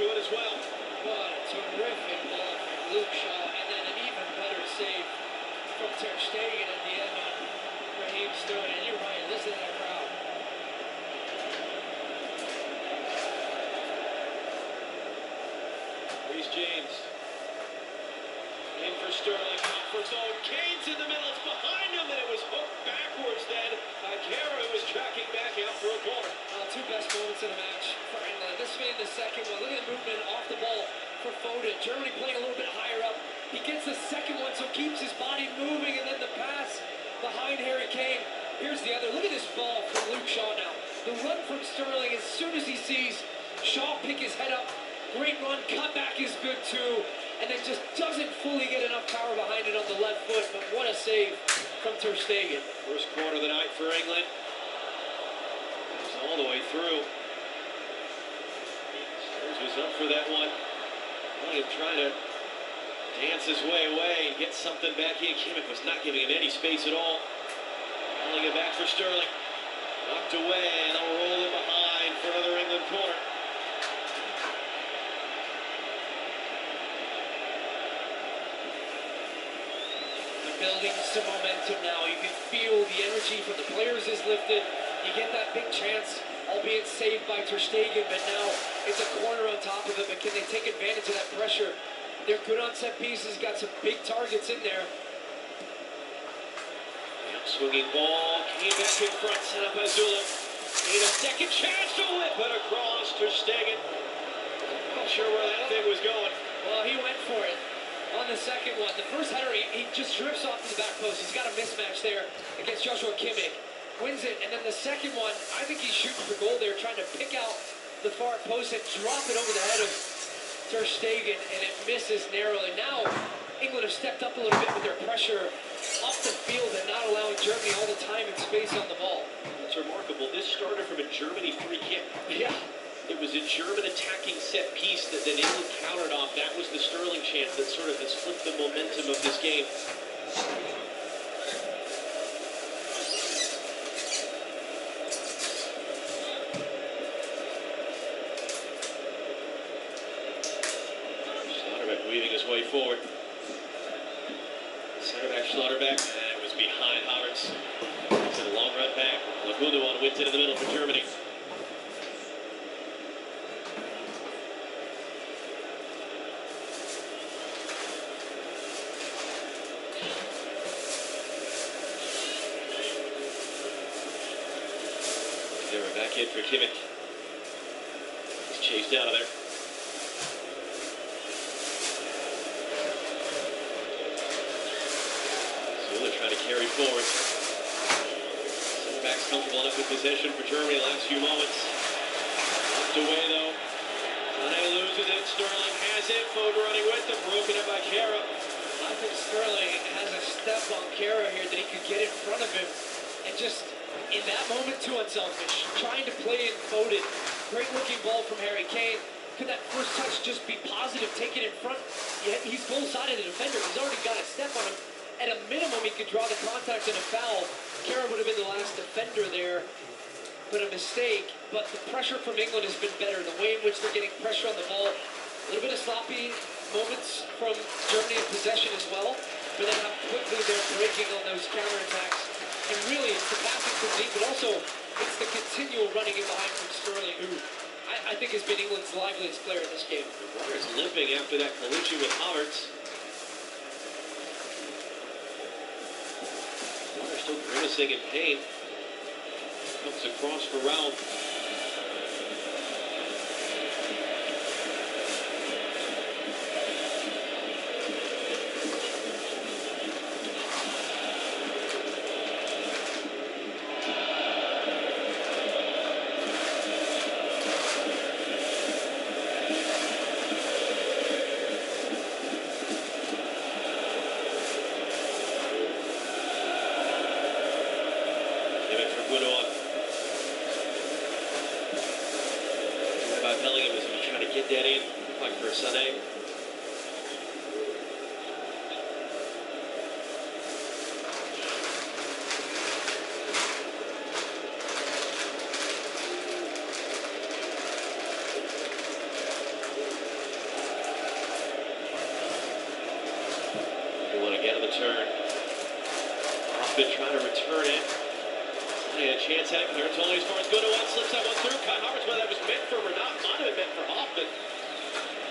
to it as well. What a terrific ball from Luke Shaw, and then an even better save from ter Stegen at the end on Raheem Sterling. And you're right, listen to that crowd. Reece James in for Sterling, out for zone. Kane's in the middle, it's behind him, and it was hooked backwards then. Kara was tracking back out for a corner. Two best moments in the match for England. This being the second one. Look at the movement off the ball for Foden. Germany playing a little bit higher up. He gets the second one, so keeps his body moving, and then the pass behind Harry Kane. Here's the other. Look at this ball from Luke Shaw now. The run from Sterling, as soon as he sees Shaw pick his head up, great run, cutback is good too, and then just doesn't fully get enough power behind it on the left foot, but what a save from ter Stegen. First corner of the night for England. It's all the way through. Suer was up for that one. William trying to dance his way away and get something back in. Kimmich was not giving him any space at all. Pulling it back for Sterling. Knocked away, and they'll roll it behind for another England corner. Building some momentum now. You can feel the energy from the players is lifted. You get that big chance, albeit saved by ter Stegen, but now it's a corner on top of it. But can they take advantage of that pressure? They're good on set pieces, got some big targets in there. Yep, swinging ball, came back in front, set up Azula. Need a second chance to whip it across ter Stegen. Not sure where that thing was going. Well, he went for it. On the second one, the first header, he just drifts off to the back post. He's got a mismatch there against Joshua Kimmich. Wins it, and then the second one, I think he's shooting for goal there, trying to pick out the far post and drop it over the head of ter Stegen, and it misses narrowly. Now, England have stepped up a little bit with their pressure off the field and not allowing Germany all the time and space on the ball. That's remarkable. This started from a Germany free kick. Yeah. It was a German attacking set piece that then England countered off. That was the Sterling chance that sort of has flipped the momentum of this game. Schlotterbeck weaving his way forward. Center back Schlotterbeck, and it was behind Havertz. It's a long run back. Lagundogan wins it in the middle for Germany. They were back in for Kimmich. He's chased out of there. Suer trying to carry forward. Center back's comfortable enough with possession for Germany the last few moments. Knocked away though. Sané loses it. Sterling has it. Foden running with him. Broken up by Kara. I think Sterling has a step on Kara here that he could get in front of him and just, in that moment, too unselfish. Trying to play in Foden. Great looking ball from Harry Kane. Could that first touch just be positive, take it in front? Yeah, he's both-sided the defender. He's already got a step on him. At a minimum, he could draw the contact and a foul. Kara would have been the last defender there, but a mistake. But the pressure from England has been better. The way in which they're getting pressure on the ball. A little bit of sloppy moments from Germany in possession as well, but then how quickly they're breaking on those counterattacks. And really, it's the passing from deep, but also it's the continual running in behind from Sterling, who I think has been England's liveliest player in this game. Warner's limping after that collision with Havertz. Warner still grimacing in pain. Comes across for Raul. Bellingham was trying to get that in, like for Sané. turn. Hoffman trying to return it. He had a chance at it. Clearance only as far as go to one. Slips that one through. Kai Havertz, whether that was meant for him or not, might have been meant for Hoffman.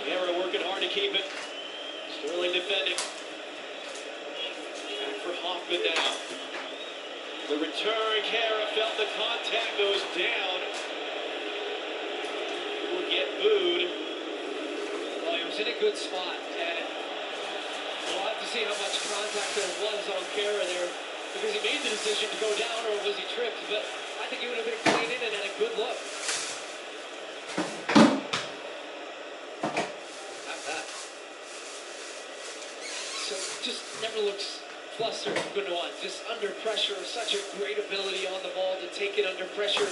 Kara working hard to keep it. Sterling defending. Back for Hoffman now. The return, Kara felt the contact, goes down. Will get booed. Well, he was in a good spot, and we'll have to see how much contact there was on Kara there, because he made the decision to go down, or was he tripped? But I think he would have been clean in and had a good look. Not that. So just never looks flustered from Gundogan, just under pressure. Such a great ability on the ball to take it under pressure.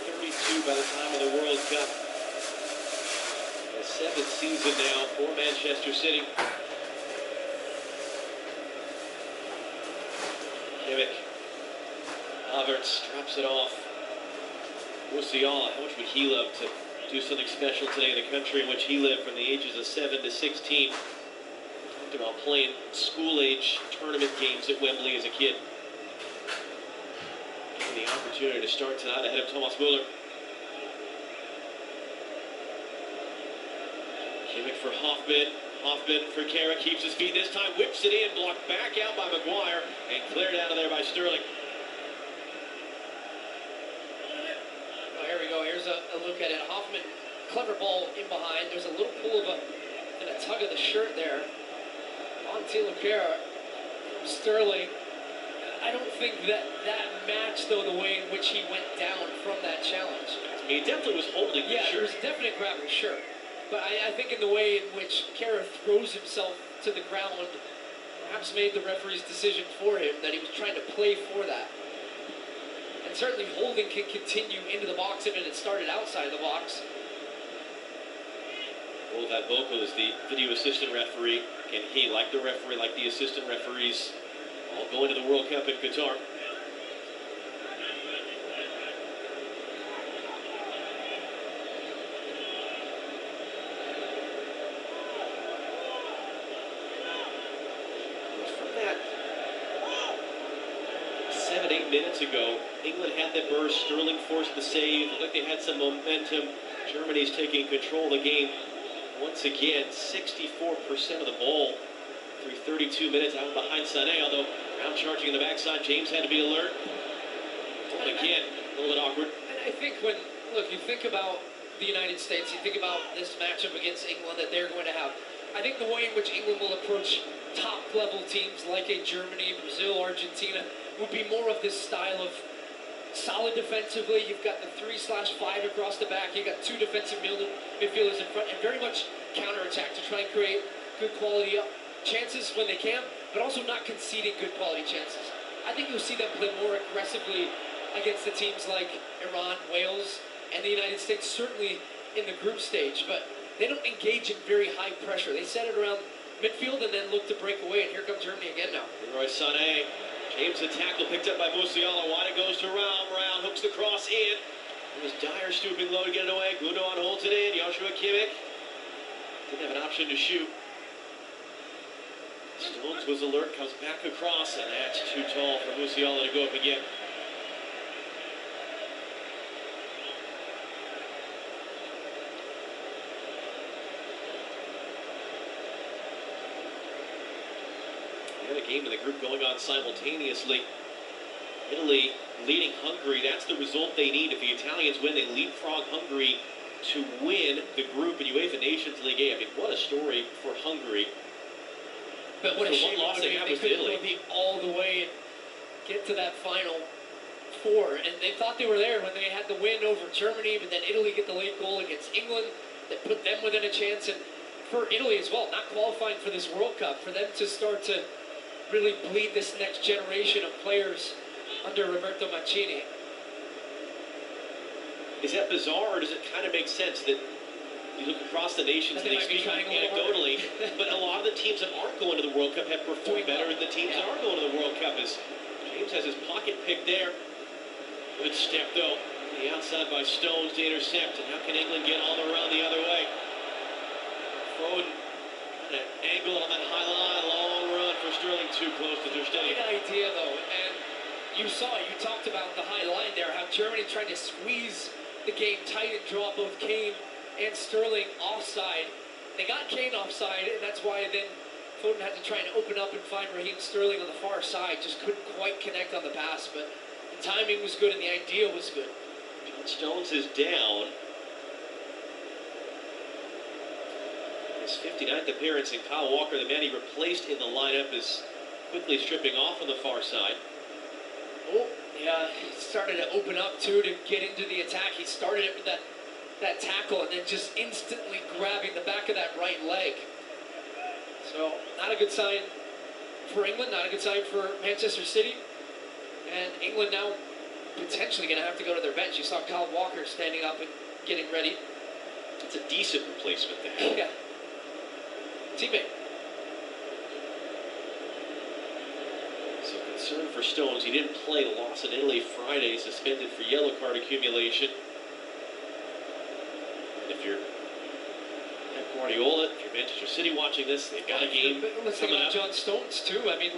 32 by the time of the World Cup. The 7th season now for Manchester City. Kimmich. Havertz drops it off. Musiala, how much would he love to do something special today in the country in which he lived from the ages of 7 to 16. Talked about playing school-age tournament games at Wembley as a kid. Given the opportunity to start tonight ahead of Thomas Müller. Kimmich for Hoffman. Hoffman for Kara, keeps his feet this time, whips it in, blocked back out by Maguire, and cleared out of there by Sterling. Here we go. Here's a look at it. Hoffman, clever ball in behind. There's a little pull of and a tug of the shirt there. On Kara from Sterling. I don't think that matched, though, the way in which he went down from that challenge. He definitely was holding the shirt. Yeah, there was a definite grab of the shirt. But I think in the way in which Kara throws himself to the ground, perhaps made the referee's decision for him, that he was trying to play for that. And certainly holding can continue into the box if it had started outside the box. Well, that vocal is the video assistant referee, and he, like the referee, like the assistant referees, all going to the World Cup in Qatar. From that 7-8 minutes ago, England had the burst. Sterling forced the save. Looked like they had some momentum. Germany's taking control of the game. Once again, 64% of the ball through 32 minutes out behind Sané, although round charging in the backside, James had to be alert. And again, a little bit awkward. And I think when, look, you think about the United States, you think about this matchup against England that they're going to have. I think the way in which England will approach top-level teams like a Germany, Brazil, Argentina, would be more of this style of solid defensively. You've got the 3/5 across the back. You've got two defensive midfielders in front, and very much counterattack to try and create good quality chances when they can, but also not conceding good quality chances. I think you'll see them play more aggressively against the teams like Iran, Wales, and the United States, certainly in the group stage, but they don't engage in very high pressure. They set it around midfield and then look to break away, and here comes Germany again now. Leroy Sané. James the tackle picked up by Musiala. Wide it goes to Raum. Raum hooks the cross in. It was Dyer stooping low to get it away. Gundogan holds it in. Joshua Kimmich didn't have an option to shoot. Stones was alert, comes back across, and that's too tall for Musiala to go up again. A game in the group going on simultaneously. Italy leading Hungary. That's the result they need. If the Italians win, they leapfrog Hungary to win the group in UEFA Nations League A. I mean, what a story for Hungary. But what a shame loss they have with Italy. Be all the way and get to that final four. And they thought they were there when they had the win over Germany, but then Italy get the late goal against England that put them within a chance. And for Italy as well, not qualifying for this World Cup, for them to start to really bleed this next generation of players under Roberto Mancini. Is that bizarre, or does it kind of make sense that you look across the nations and they speak anecdotally, but a lot of the teams that aren't going to the World Cup have performed better than the teams that are going to the World Cup? As James has his pocket pick there. Good step, though. The outside by Stones to intercept, and how can England get all around the other way? Foden kind of angle on that high line, long run for Sterling, too close to Ter Stegen. Great idea though, and you saw it, you talked about the high line there, how Germany tried to squeeze the game tight and draw both Kane and Sterling offside. They got Kane offside, and that's why then Foden had to try and open up and find Raheem Sterling on the far side. Just couldn't quite connect on the pass, but the timing was good and the idea was good. John Stones is down. His 59th appearance, and Kyle Walker, the man he replaced in the lineup, is quickly stripping off on the far side. Oh, yeah, he started to open up too to get into the attack. He started it with that tackle and then just instantly grabbing the back of that right leg. So, not a good sign for England, not a good sign for Manchester City. And England now potentially going to have to go to their bench. You saw Kyle Walker standing up and getting ready. It's a decent replacement there. Yeah. Teammate. So concern for Stones. He didn't play the loss in Italy Friday, suspended for yellow card accumulation. And if you're Pep Guardiola, if you're Manchester City watching this, they've got a game Let's think coming about up. John Stones too. I mean,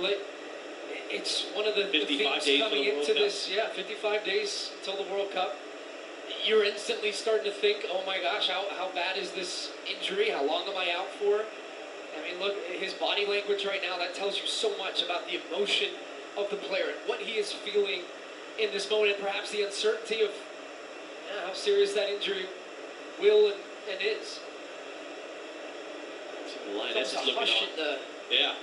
it's one of the 55 things days coming until the into World this. Yeah, 55 days until the World Cup. You're instantly starting to think, oh my gosh, how bad is this injury? How long am I out for? I mean, look, his body language right now, that tells you so much about the emotion of the player and what he is feeling in this moment, and perhaps the uncertainty of how serious that injury will and is. So the Lionesses looking on. Yeah.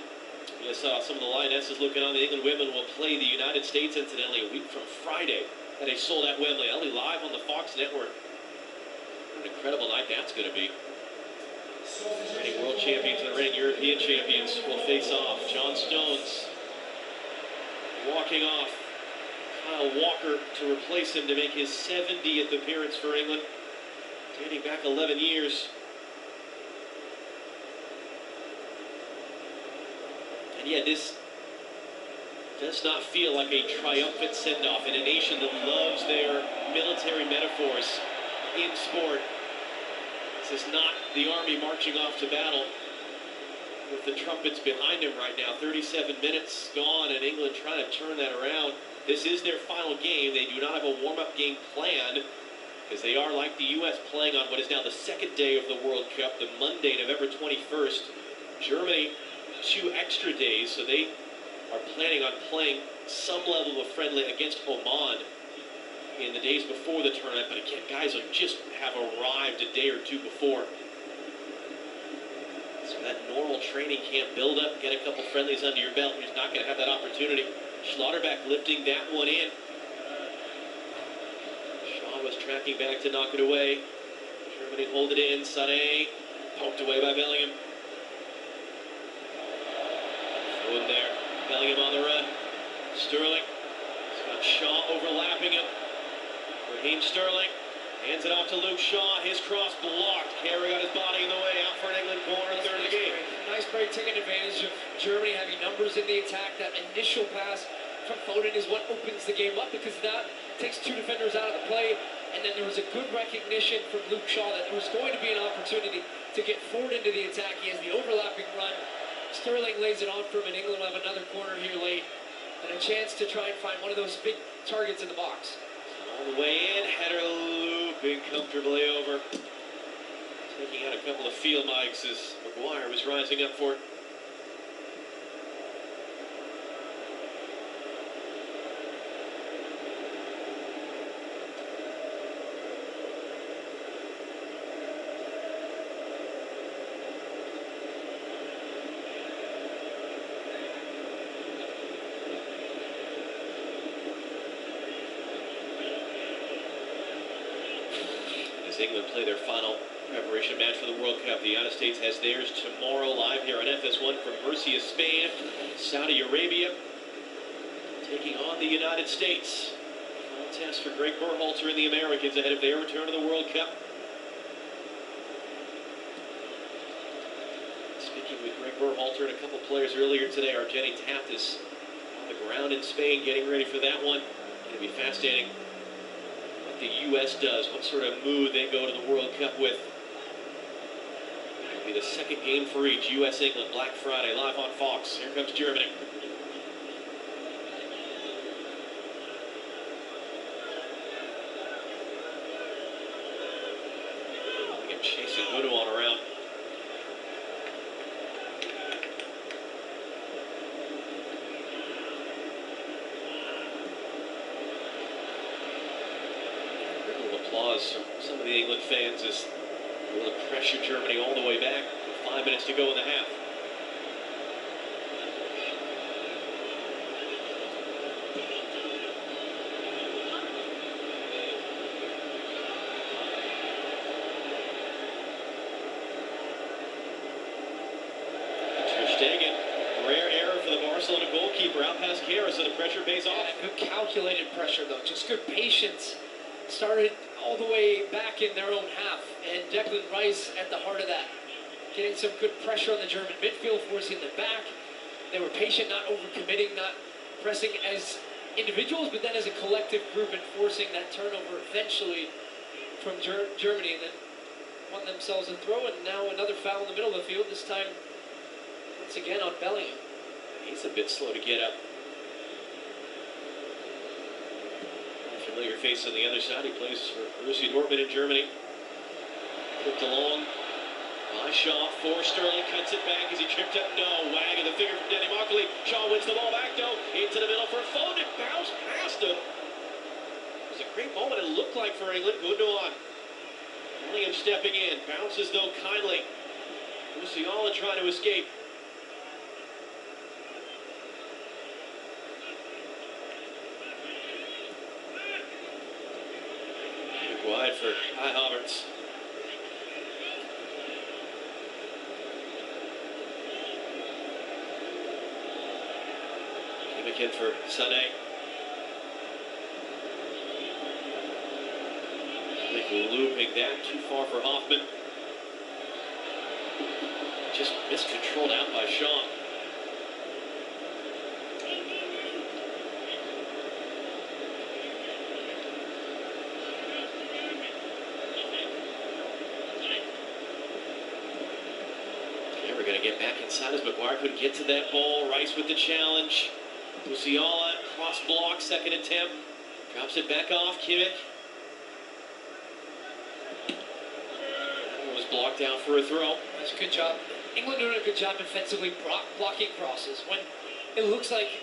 You saw some of the Lionesses looking on. The England women will play the United States, incidentally, a week from Friday at a sold-out Wembley. I'll be live on the Fox Network. What an incredible night that's going to be. Reigning world champions and the reigning European champions will face off. John Stones walking off. Kyle Walker to replace him to make his 70th appearance for England, dating back 11 years. And yet this does not feel like a triumphant send-off in a nation that loves their military metaphors in sport. This is not the army marching off to battle with the trumpets behind him right now. 37 minutes gone, and England trying to turn that around. This is their final game. They do not have a warm-up game planned because they are, like the U.S., playing on what is now the second day of the World Cup, the Monday, November 21st. Germany, 2 extra days, so they are planning on playing some level of friendly against Oman in the days before the tournament. But again, guys just have arrived a day or two before. So that normal training camp build up, get a couple friendlies under your belt. You're just not going to have that opportunity. Schlotterbeck lifting that one in. Shaw was tracking back to knock it away. Germany hold it in. Sané poked away by Bellingham. Foden there. Bellingham on the run. Sterling. He's got Shaw overlapping him. Raheem Sterling hands it off to Luke Shaw. His cross blocked. Carey got his body in the way. Out for an England corner, third of the game. Nice break, taking advantage of Germany having numbers in the attack. That initial pass from Foden is what opens the game up, because that takes 2 defenders out of the play. And then there was a good recognition from Luke Shaw that there was going to be an opportunity to get forward into the attack. He has the overlapping run. Sterling lays it on for him, and England will have another corner here late and a chance to try and find one of those big targets in the box. All the way in, header looping comfortably over. Taking out a couple of field mics as Maguire was rising up for it. England play their final preparation match for the World Cup. The United States has theirs tomorrow, live here on FS1 from Murcia, Spain. Saudi Arabia taking on the United States. Final test for Greg Berhalter and the Americans ahead of their return to the World Cup. Speaking with Greg Berhalter and a couple players earlier today, Argeni Taft is on the ground in Spain getting ready for that one. Going to be fascinating the U.S. does, what sort of mood they go to the World Cup with. It'll be Be the second game for each. U.S.-England, Black Friday, live on Fox. Here comes Germany. Again, chasing Gundogan around. Applause from some of the England fans as they will pressure Germany all the way back with 5 minutes to go in the half. Ter Stegen, rare error for the Barcelona goalkeeper, out past Kara, so the pressure pays off. Yeah, good calculated pressure though, just good patience. Started all the way back in their own half, and Declan Rice at the heart of that. Getting some good pressure on the German midfield, forcing them back. They were patient, not overcommitting, not pressing as individuals, but then as a collective group and forcing that turnover eventually from Germany, and then won themselves a throw, and now another foul in the middle of the field, this time once again on Bellingham. He's a bit slow to get up. Familiar face on the other side. He plays for Borussia Dortmund in Germany. Flipped along by Shaw. For Sterling, cuts it back as he tripped up. No, wag of the finger from Danny Markley. Shaw wins the ball back though. Into the middle for Foden. It bounced past him. It was a great moment, it looked like, for England. Gundogan. Bellingham stepping in. Bounces though kindly. Musiala trying to escape. Wide for Kai Havertz. Kimmich in for Sané. Looping that too far for Hoffman. Just miscontrolled out by Shaw. We're going to get back inside as Maguire couldn't get to that ball. Rice with the challenge. Musiala, cross block, second attempt. Drops it back off. Kimmich. Was blocked out for a throw. That's a good job. England doing a good job defensively blocking crosses. When it looks like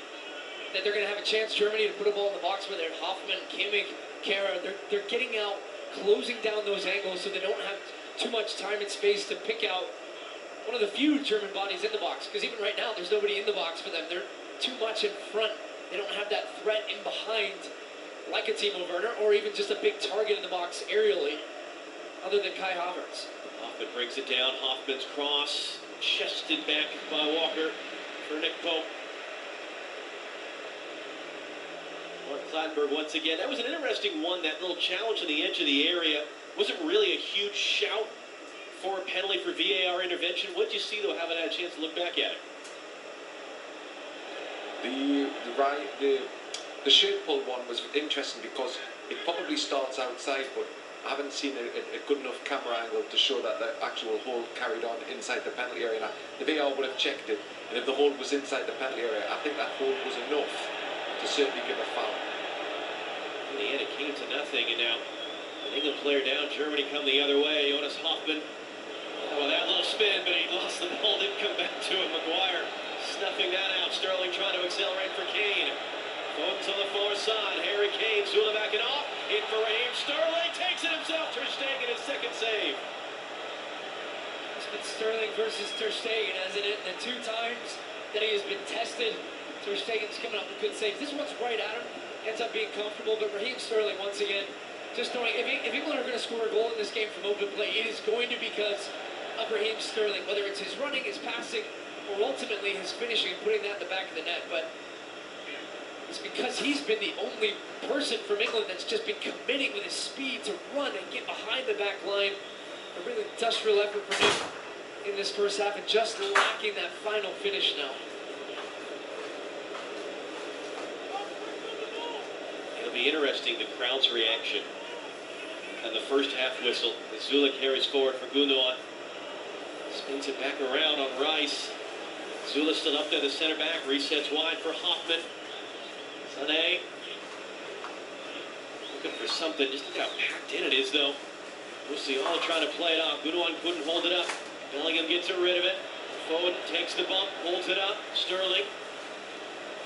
that they're going to have a chance, Germany, to put a ball in the box, whether it's Hoffman, Kimmich, Kara, they're getting out, closing down those angles so they don't have too much time and space to pick out one of the few German bodies in the box, because even right now there's nobody in the box for them. They're too much in front. They don't have that threat in behind like a Timo Werner or even just a big target in the box aerially other than Kai Havertz. Hoffman brings it down. Hoffman's cross chested back by Walker for Nick Pope. Mark Clattenburg once again. That was an interesting one, that little challenge on the edge of the area. Wasn't really a huge shout for a penalty for VAR intervention. What did you see, though, haven't had a chance to look back at it? The shirt pull one was interesting because it probably starts outside, but I haven't seen a good enough camera angle to show that the actual hold carried on inside the penalty area. Now, the VAR would have checked it, and if the hold was inside the penalty area, I think that hold was enough to certainly give a foul. In the end, it came to nothing, and now an England player down. Germany come the other way. Jonas Hoffman. Well, that little spin, but he lost the ball, didn't come back to it. Maguire snuffing that out. Sterling trying to accelerate for Kane. Foden's on the far side. Harry Kane, Suer backing off. In for Raheem Sterling, takes it himself. Ter Stegen, his second save. It's been Sterling versus Ter Stegen, hasn't it? The two times that he has been tested, Ter Stegen's coming up with good saves. This one's right at him, ends up being comfortable, but Raheem Sterling, once again, just knowing if England are going to score a goal in this game from open play, it is going to be because of Raheem Sterling, whether it's his running, his passing, or ultimately his finishing and putting that in the back of the net. But it's because he's been the only person from England that's just been committing with his speed to run and get behind the back line. A really industrial effort for him in this first half, and just lacking that final finish now. It'll be interesting, the crowd's reaction. And the first half whistle, as Zula carries forward for Gundogan. Spins it back around on Rice. Zula still up there, the center back. Resets wide for Hoffman. Sané. Looking for something. Just look how packed in it is, though. Musiala trying to play it off. Gudoan couldn't hold it up. Bellingham gets rid of it. Foden takes the bump, holds it up. Sterling.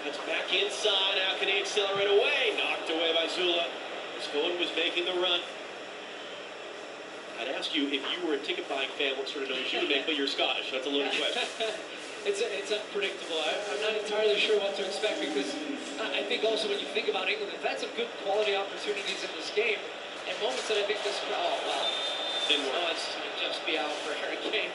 That's back inside. How can he accelerate away? Knocked away by Zula. As Foden was making the run. I'd ask you, if you were a ticket buying fan, what sort of noise you would make, but you're Scottish. That's a loaded question. It's unpredictable. I'm not entirely sure what to expect because I think also when you think about England, they've had some good quality opportunities in this game and moments that I think this crowd, oh, wow. Didn't work. Oh, it's just be out for Harry Kane.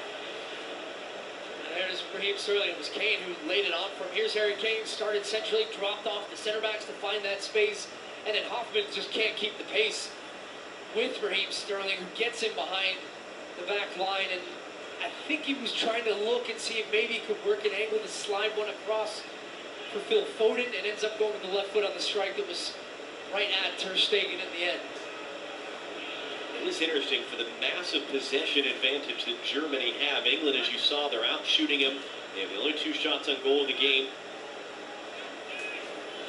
And there's Raheem Sterling. It was Kane who laid it on from. Here's Harry Kane, started centrally, dropped off the center backs to find that space, and then Hoffman just can't keep the pace with Raheem Sterling, who gets in behind the back line, and I think he was trying to look and see if maybe he could work an angle to slide one across for Phil Foden, and ends up going with the left foot on the strike that was right at ter Stegen in the end. It is interesting for the massive possession advantage that Germany have. England, as you saw, they're out shooting them. They have the only 2 shots on goal of the game.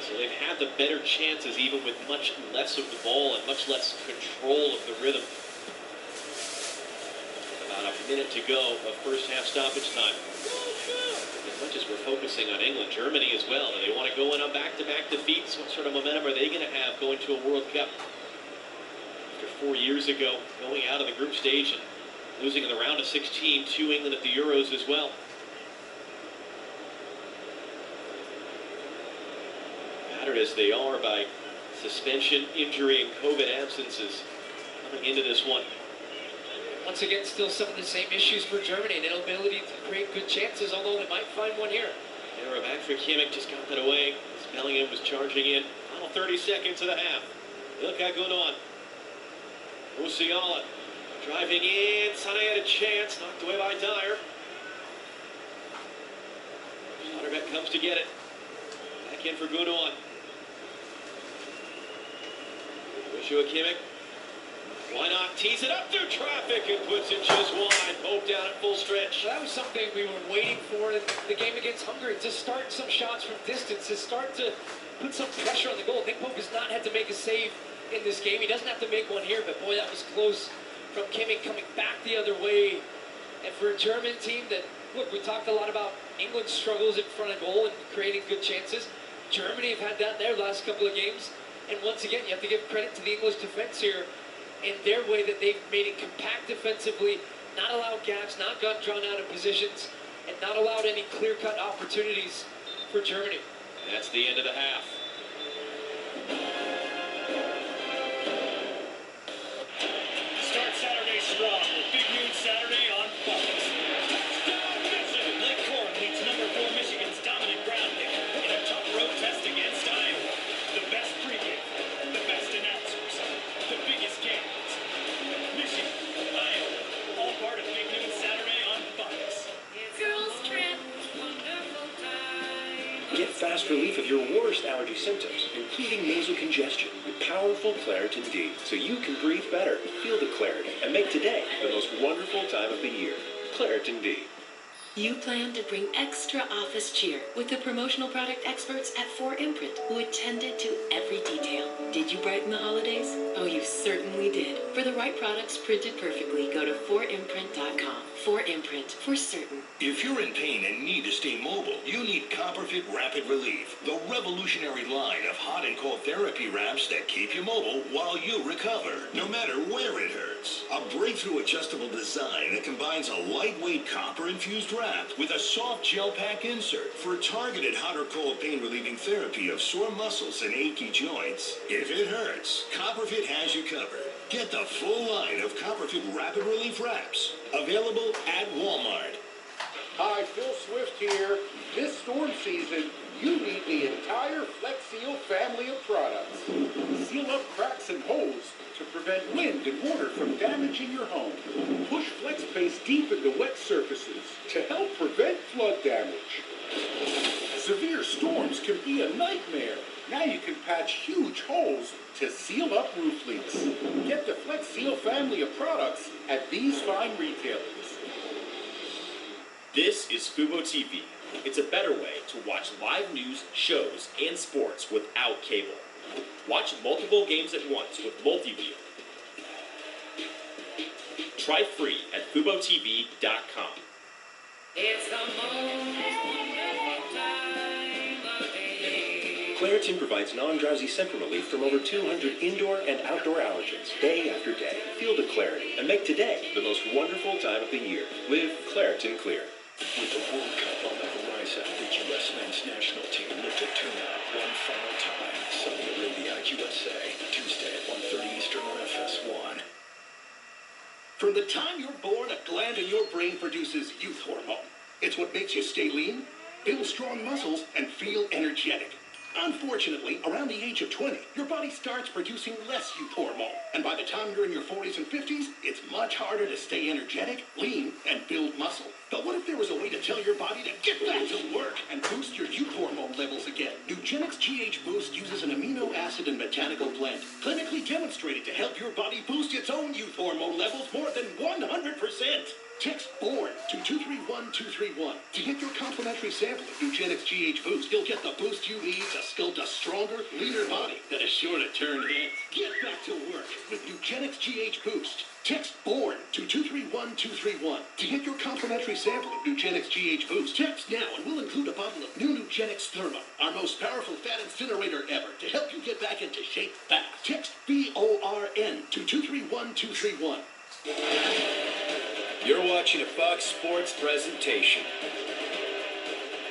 So they've had the better chances even with much less of the ball and much less control of the rhythm. About a minute to go of first half stoppage time. As much as we're focusing on England, Germany as well. Do they want to go in on back-to-back defeats? What sort of momentum are they going to have going to a World Cup? After 4 years ago, going out of the group stage and losing in the round of 16 to England at the Euros as well. Battered as they are by suspension, injury, and COVID absences coming into this one. Once again, still some of the same issues for Germany, an inability to create good chances, although they might find one here. They were back for Kimmich, just got that away. Bellingham was charging in. Final 30 seconds of the half. Look at Gudoan. Musiala driving in. Sané had a chance, knocked away by Dyer. Schlotterbeck comes to get it. Back in for Gudoan. Joshua Kimmich. Why not tease it up through traffic and puts it just wide. Pope down at full stretch. That was something we were waiting for in the game against Hungary, to start some shots from distance, to start to put some pressure on the goal. Nick Pope has not had to make a save in this game. He doesn't have to make one here, but boy, that was close from Kimmich coming back the other way. And for a German team that, look, we talked a lot about England's struggles in front of goal and creating good chances. Germany have had that in their last couple of games. And once again, you have to give credit to the English defense here in their way that they've made it compact defensively, not allowed gaps, not got drawn out of positions, and not allowed any clear-cut opportunities for Germany. That's the end of the half. Start Saturday strong with Big Noon Saturday on Fox. Blake Corum leads number 4 Michigan's dominant ground game in a tough road test against Iowa. The best pregame, the best announcers, the biggest games. Michigan, Iowa, all part of Big Noon Saturday on Fox. Girls trip, wonderful time. Get fast relief of your worst allergy symptoms, including nasal congestion, with powerful Claritin D, so you can breathe better, feel the clarity, and make today the most wonderful time of the year. Claritin D. You plan to bring extra office cheer with the promotional product experts at 4imprint, who attended to every detail. Did you brighten the holidays? Oh, you certainly did. For the right products printed perfectly, go to 4imprint.com. 4imprint, for certain. If you're in pain and need to stay mobile, you need Copperfit Rapid Relief, the revolutionary line of hot and cold therapy wraps that keep you mobile while you recover, no matter where it hurts. A breakthrough adjustable design that combines a lightweight copper-infused wrap with a soft gel pack insert for targeted hot or cold pain-relieving therapy of sore muscles and achy joints. If it hurts, Copperfit has you covered. Get the full line of Copperfit Rapid Relief wraps, available at Walmart. Hi, Phil Swift here. This storm season, you need the entire Flex Seal family of products. Seal up cracks and holes to prevent wind and water from damaging your home. Push Flex Paste deep into wet surfaces to help prevent flood damage. Severe storms can be a nightmare. Now you can patch huge holes to seal up roof leaks. Get the Flex Seal family of products at these fine retailers. This is Fubo TV. It's a better way to watch live news, shows, and sports without cable. Watch multiple games at once with multi-view. Try free at FuboTV.com. It's the most wonderful time of day. Claritin provides non-drowsy symptom relief from over 200 indoor and outdoor allergens, day after day. Feel the clarity and make today the most wonderful time of the year with Claritin Clear. With the World Cup on the horizon, the U.S. men's national team lifted tuna one final time. Saudi Arabia, USA, Tuesday at 1:30 Eastern on FS1. From the time you're born, a gland in your brain produces youth hormone. It's what makes you stay lean, build strong muscles, and feel energetic. Unfortunately, around the age of 20, your body starts producing less youth hormone. And by the time you're in your 40s and 50s, it's much harder to stay energetic, lean, and build muscle. But what if there was a way to tell your body to get back to work and boost your youth hormone levels again? Nugenix GH Boost uses an amino acid and botanical blend, clinically demonstrated to help your body boost its own youth hormone levels more than 100%. Text BORN to 231231 to get your complimentary sample of Nugenix GH Boost. You'll get the boost you need to sculpt a stronger, leaner body that is sure to turn heads. Get back to work with Nugenix GH Boost. Text BORN to 231231 to get your complimentary sample of Nugenix GH Boost. Text now and we'll include a bottle of new Nugenix Thermo, our most powerful fat incinerator ever, to help you get back into shape fast. Text BORN to 231231. You're watching a Fox Sports presentation.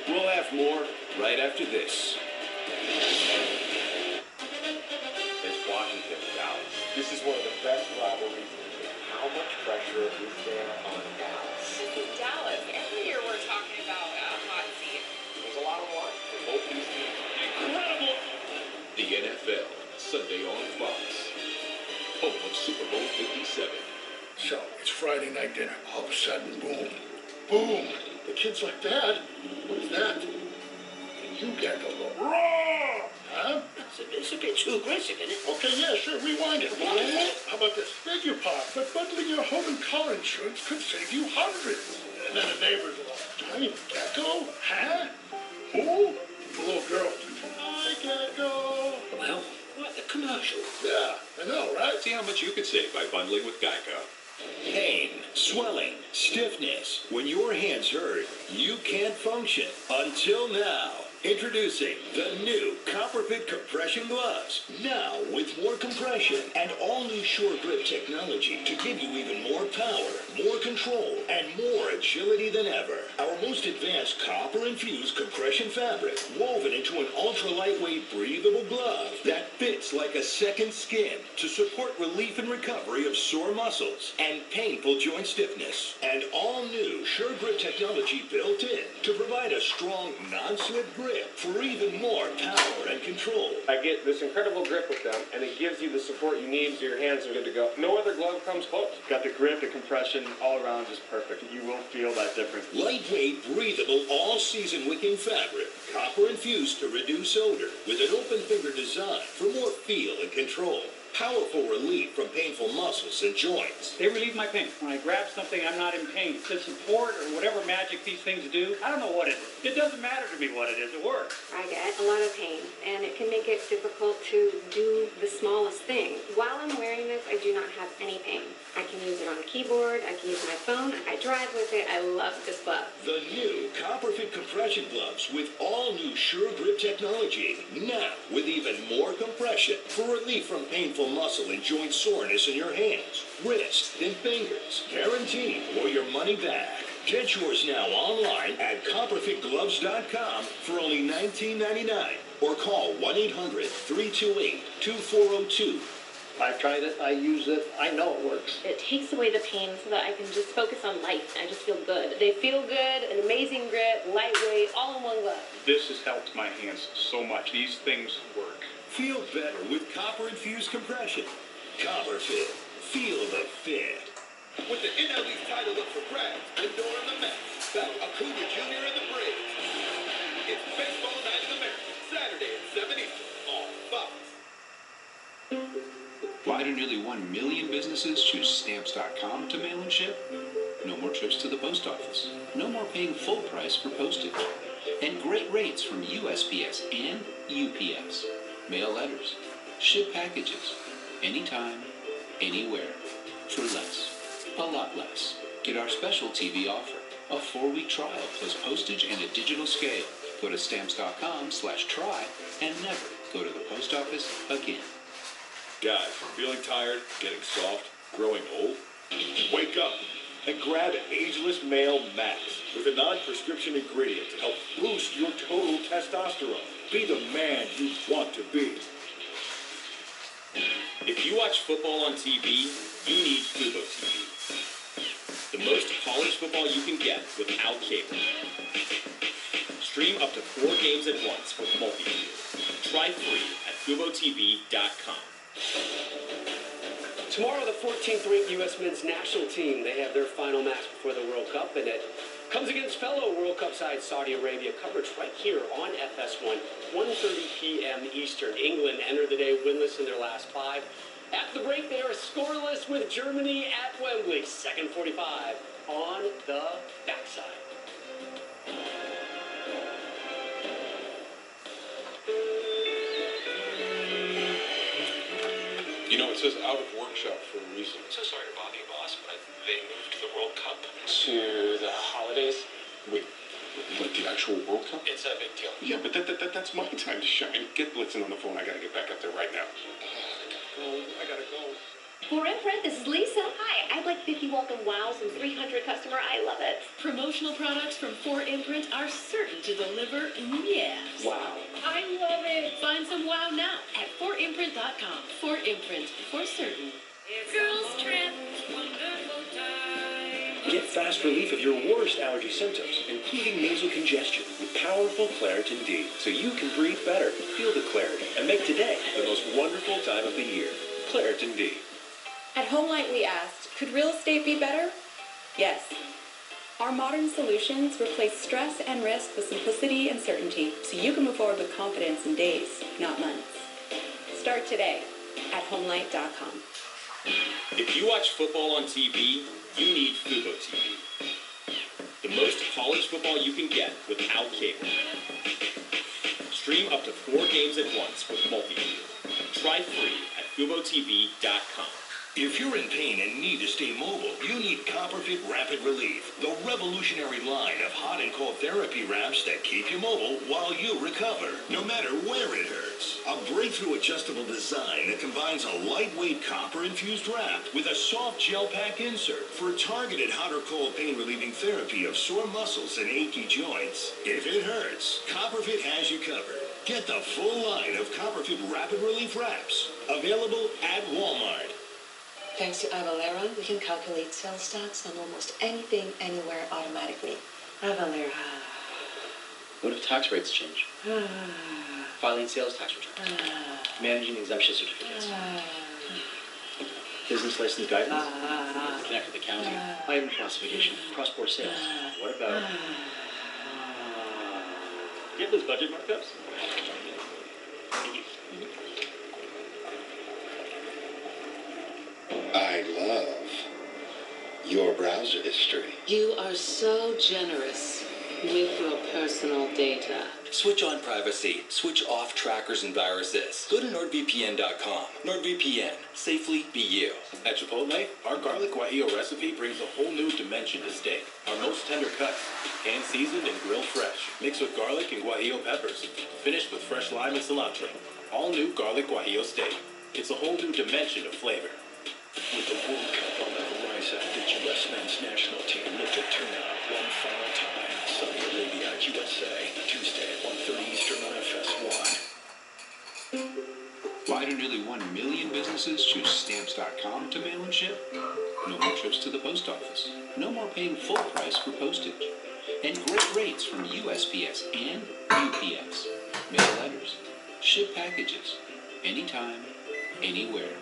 We'll have more right after this. It's Washington, Dallas. This is one of the best rivalries. How much pressure is there on Dallas? This is Dallas. Every year we're talking about a hot seat. There's a lot of watch for both these teams. Incredible! The NFL, Sunday on Fox. Home of Super Bowl 57. So, it's Friday night dinner. All of a sudden, boom. Boom! The kid's like, Dad, what is that? And you get a little, raw! Huh? It's a bit too aggressive, isn't it? Okay, yeah, sure, rewind it. How about this? Beg your pardon, but bundling your home and car insurance could save you hundreds. And then the neighbors are like, Johnny Gecko? Huh? Who? The little girl. Hi, Gecko. Well, what a commercial. Yeah, I know, right? See how much you could save by bundling with Geico. Pain, swelling, stiffness. When your hands hurt, you can't function. Until now. Introducing the new Copper Fit Compression Gloves. Now with more compression and all new Sure Grip technology to give you even more power, more control, and more agility than ever. Our most advanced copper-infused compression fabric woven into an ultra-lightweight breathable glove that fits like a second skin to support relief and recovery of sore muscles and painful joint stiffness. And all new Sure Grip technology built in to provide a strong, non-slip grip for even more power and control. I get this incredible grip with them, and it gives you the support you need so your hands are good to go. No other glove comes close. Got the grip, the compression, all around just perfect. You will feel that difference. Lightweight, breathable, all-season wicking fabric. Copper infused to reduce odor with an open finger design for more feel and control. Powerful relief from painful muscles and joints. They relieve my pain. When I grab something, I'm not in pain. The support or whatever magic these things do, I don't know what it is. It doesn't matter to me what it is. It works. I get a lot of pain, and it can make it difficult to do the smallest thing. While I'm wearing this, I do not have any pain. I can use it on a keyboard. I can use my phone. I drive with it. I love this glove. The new Copper Fit Compression Gloves with all new Sure Grip technology. Now with even more compression for relief from painful muscle and joint soreness in your hands, wrists, and fingers. Guaranteed or your money back. Get yours now online at copperfitgloves.com for only $19.99 or call 1-800-328-2402. I've tried it, I use it, I know it works. It takes away the pain so that I can just focus on life. I just feel good. They feel good, an amazing grip, lightweight, all in one glove. This has helped my hands so much. These things work. Feel better with copper-infused compression. Copper Fit. Feel the fit. With the NL East title up for grabs, Lindor and the Mets battle Acuna Jr. and the Braves. It's Baseball Night in America, Saturday at 7 Eastern on Fox. Why do nearly 1 million businesses choose Stamps.com to mail and ship? No more trips to the post office. No more paying full price for postage. And great rates from USPS and UPS. Mail letters. Ship packages. Anytime, anywhere. For less. A lot less. Get our special TV offer. A 4-week trial plus postage and a digital scale. Go to stamps.com/try and never go to the post office again. Guys, feeling tired, getting soft, growing old? Wake up and grab Ageless Male Max with a non-prescription ingredient to help boost your total testosterone. Be the man you want to be. If you watch football on TV, you need Fubo TV. The most polished football you can get without cable. Stream up to 4 games at once with multi-view. Try free at FuboTV.com. Tomorrow, the 14th ranked U.S. men's national team, they have their final match before the World Cup, and it comes against fellow World Cup side Saudi Arabia. Coverage right here on FS1, 1:30 p.m. Eastern. England enter the day winless in their last 5. After the break, they are scoreless with Germany at Wembley. Second 45 on the backside. You know, it says out of workshop for a reason. So sorry to bother you, boss, but they moved the World Cup to the holidays. Wait, like the actual World Cup? It's a big deal. Yeah, but that's my time to shine. Get Blitzen on the phone. I gotta get back up there right now. I gotta go. For Imprint, this is Lisa. Hi, I'd like 50 welcome wows and 300 customer. I love it. Promotional products from 4imprint are certain to deliver yes. Wow. I love it. Find some wow now at 4imprint.com. 4imprint, for certain. Girls Trip. Wonderful time. Get fast relief of your worst allergy symptoms, including nasal congestion, with powerful Claritin D, so you can breathe better, feel the clarity, and make today the most wonderful time of the year. Claritin D. At HomeLight, we asked, could real estate be better? Yes. Our modern solutions replace stress and risk with simplicity and certainty, so you can move forward with confidence in days, not months. Start today at HomeLight.com. If you watch football on TV, you need Fubo TV. The most polished football you can get without cable. Stream up to 4 games at once with multi-view. Try free at FuboTV.com. If you're in pain and need to stay mobile, you need CopperFit Rapid Relief, the revolutionary line of hot and cold therapy wraps that keep you mobile while you recover, no matter where it hurts. A breakthrough adjustable design that combines a lightweight copper-infused wrap with a soft gel pack insert for targeted hot or cold pain-relieving therapy of sore muscles and achy joints. If it hurts, CopperFit has you covered. Get the full line of CopperFit Rapid Relief wraps, available at Walmart. Thanks to Avalara, we can calculate sales stats on almost anything, anywhere automatically. Avalara. What if tax rates change? Filing sales tax returns. Managing exemption certificates. Business license guidance. Connect with accounting. Item classification. Cross-border sales. What about... Do you have those budget markups? I love your browser history. You are so generous with your personal data. Switch on privacy. Switch off trackers and viruses. Go to NordVPN.com. NordVPN. Safely be you. At Chipotle, our garlic guajillo recipe brings a whole new dimension to steak. Our most tender cuts, hand-seasoned and grilled fresh, mixed with garlic and guajillo peppers, finished with fresh lime and cilantro. All new garlic guajillo steak. It's a whole new dimension of flavor. With the World Cup on the horizon, the U.S. men's national team look to turn out one final time. Saudi Arabia, USA, Tuesday at 1:30 Eastern on FS1. Why do nearly 1 million businesses choose Stamps.com to mail and ship? No more trips to the post office. No more paying full price for postage. And great rates from USPS and UPS. Mail letters. Ship packages. Anytime, anywhere.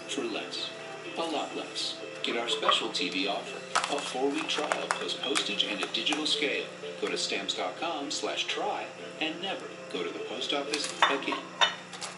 For less. A lot less. Get our special TV offer. A 4-week trial plus postage and a digital scale. Go to Stamps.com/try and never go to the post office again.